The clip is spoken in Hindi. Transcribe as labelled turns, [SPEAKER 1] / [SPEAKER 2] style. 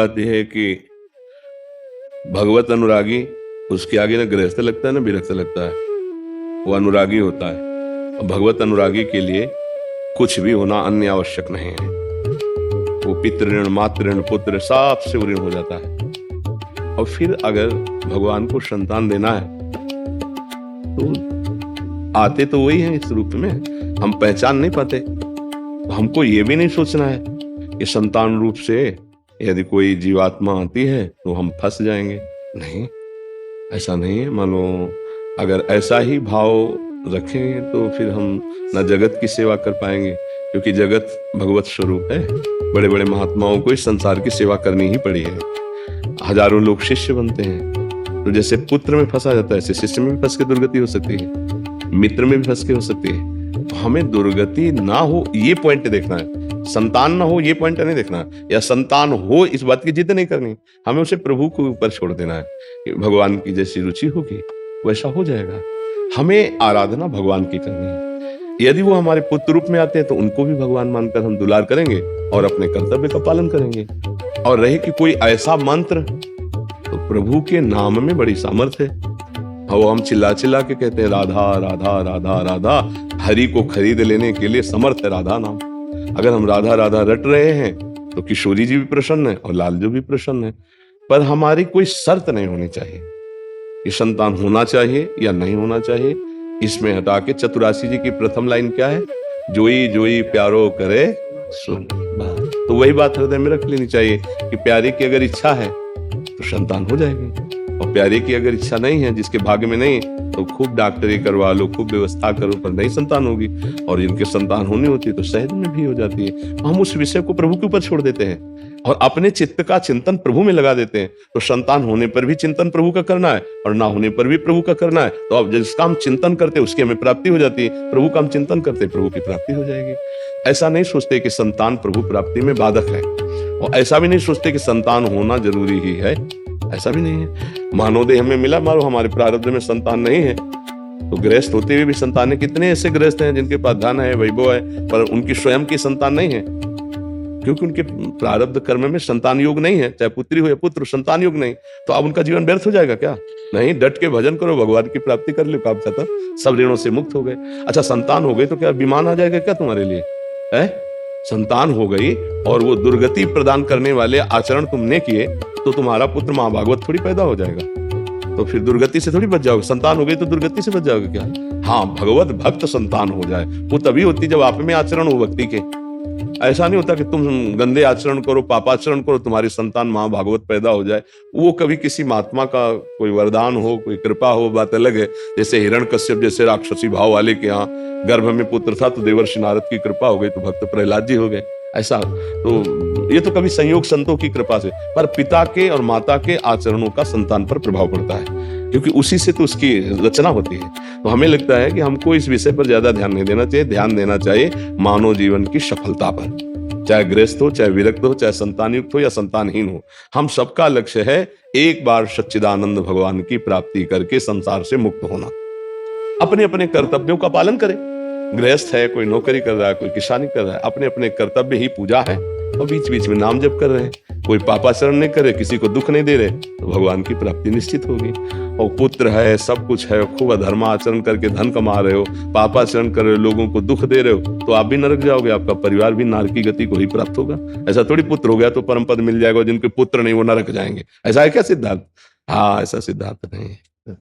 [SPEAKER 1] बात यह है कि भगवत अनुरागी उसके आगे ना गृहस्थ लगता है ना विरक्त लगता है, वो अनुरागी होता है। और भगवत अनुरागी के लिए कुछ भी होना अन्य आवश्यक नहीं है। वो पितृ ऋण, मातृ ऋण, पुत्र सबसे ऋण हो जाता है। और फिर अगर भगवान को संतान देना है तो आते तो वही है इस रूप में, हम पहचान नहीं पाते। तो हमको ये भी नहीं सोचना है कि संतान रूप से यदि कोई जीवात्मा आती है तो हम फंस जाएंगे। नहीं, ऐसा नहीं है। मानो अगर ऐसा ही भाव रखेंगे तो फिर हम न जगत की सेवा कर पाएंगे, क्योंकि जगत भगवत स्वरूप है। बड़े बड़े महात्माओं को इस संसार की सेवा करनी ही पड़ी है। हजारों लोग शिष्य बनते हैं, तो जैसे पुत्र में फंसा जाता है ऐसे शिष्य में भी फंस के दुर्गति हो सकती है, मित्र में भी फंस के हो सकती है। तो हमें दुर्गति ना हो ये पॉइंट देखना है, संतान ना हो ये पॉइंट नहीं देखना, या संतान हो इस बात की जिद नहीं करनी। हमें उसे प्रभु के ऊपर छोड़ देना है कि भगवान की जैसी रुचि होगी वैसा हो जाएगा। हमें आराधना भगवान की करनी है। यदि वो हमारे पुत्र रूप में आते हैं तो उनको भी भगवान मानकर हम दुलार करेंगे और अपने कर्तव्य का पालन करेंगे। और रहे कि कोई ऐसा मंत्र, तो प्रभु के नाम में बड़ी सामर्थ्य है। वो हम चिल्ला चिल्ला के कहते हैं राधा राधा राधा राधा, हरि को खरीद लेने के लिए समर्थ है राधा नाम। अगर हम राधा राधा रट रहे हैं तो किशोरी जी भी प्रसन्न है और लाल जी भी प्रसन्न है। पर हमारी कोई शर्त नहीं होनी चाहिए कि संतान होना चाहिए या नहीं होना चाहिए। इसमें हटा के चतुरासी जी की प्रथम लाइन क्या है, जोई जोई प्यारो करे सुन। तो वही बात हृदय में रख लेनी चाहिए कि प्यारे की अगर इच्छा है तो संतान हो जाएगी, और प्यारे की अगर इच्छा नहीं है, जिसके भाग्य में नहीं, तो खूब डॉक्टरी करवा लो, खूब व्यवस्था करो, पर नहीं संतान होगी। और जिनके संतान होनी होती है तो सहज में भी हो जाती है। हम उस विषय को प्रभु के ऊपर छोड़ देते हैं और अपने चित्त का चिंतन प्रभु में लगा देते हैं। तो संतान होने पर भी चिंतन प्रभु का करना है और ना होने पर भी प्रभु का करना है। तो अब जिसका हम चिंतन करते उसकी हमें प्राप्ति हो जाती है, प्रभु का हम चिंतन करते प्रभु की प्राप्ति हो जाएगी। ऐसा नहीं सोचते कि संतान प्रभु प्राप्ति में बाधक है, और ऐसा भी नहीं सोचते कि संतान होना जरूरी ही है, ऐसा भी नहीं है। मानवदेह हमें मिला, मारो हमारे प्रारब्ध में संतान नहीं है, तो गृहस्थ होते हुए भी संतान है। कितने ऐसे गृहस्थ हैं जिनके पास धन है, वैभव है, पर उनकी स्वयं की संतान नहीं है, क्योंकि उनके प्रारब्ध कर्म में संतान योग नहीं है। चाहे पुत्री हो या पुत्र, संतान योग नहीं। तो अब उनका जीवन व्यर्थ हो जाएगा क्या? नहीं, डट के भजन करो, भगवान की प्राप्ति कर लो, काम खत्म, सब ऋणों से मुक्त हो गए। अच्छा, संतान हो गई तो क्या विमान आ जाएगा क्या तुम्हारे लिए? है, संतान हो गई और वो दुर्गति प्रदान करने वाले आचरण तुमने किए तो तुम्हारा पुत्र महाभागवत थोड़ी पैदा हो जाएगा। तो फिर दुर्गति से थोड़ी बच जाओगे। संतान हो गई तो दुर्गति से बच जाओगे क्या? हाँ, भगवत भक्त संतान हो जाए वो तभी होती जब आप में आचरण हो भक्ति के। ऐसा नहीं होता कि तुम गंदे आचरण करो, पापाचरण करो, तुम्हारी संतान महाभागवत पैदा हो जाए। वो कभी किसी महात्मा का कोई वरदान हो, कोई कृपा हो, बात अलग है। जैसे हिरण्यकश्यप जैसे राक्षसी भाव वाले के यहाँ गर्भ में पुत्र था तो देवर्षि नारद की कृपा हो गई तो भक्त प्रहलाद जी हो गए। ऐसा तो ये तो कभी संयोग संतों की कृपा से, पर पिता के और माता के आचरणों का संतान पर प्रभाव पड़ता है, क्योंकि उसी से तो उसकी रचना होती है। तो हमें लगता है कि हमको इस विषय पर ज्यादा ध्यान नहीं देना चाहिए। ध्यान देना चाहिए मानव जीवन की सफलता पर, चाहे गृहस्थ हो, चाहे विरक्त हो, चाहे संतान युक्त हो या संतानहीन हो। हम सबका लक्ष्य है एक बार सच्चिदानंद भगवान की प्राप्ति करके संसार से मुक्त होना। अपने अपने कर्तव्यों का पालन करें। गृहस्थ है, कोई नौकरी कर रहा है, कोई किसानी कर रहा है, अपने अपने कर्तव्य ही पूजा है, और बीच बीच में नाम जप कर रहे हैं। कोई पापाचरण नहीं करे, किसी को दुख नहीं दे रहे, तो भगवान की प्राप्ति निश्चित होगी। और पुत्र है, सब कुछ है, खूब अधर्म आचरण करके धन कमा रहे हो, पापाचरण कर रहे हो, लोगों को दुख दे रहे हो, तो आप भी नरक जाओगे, आपका परिवार भी नरक की गति को ही प्राप्त होगा। ऐसा थोड़ी पुत्र हो गया तो परम पद मिल जाएगा, जिनके पुत्र नहीं वो नरक जाएंगे। ऐसा है क्या सिद्धांत? हाँ, ऐसा सिद्धांत नहीं है।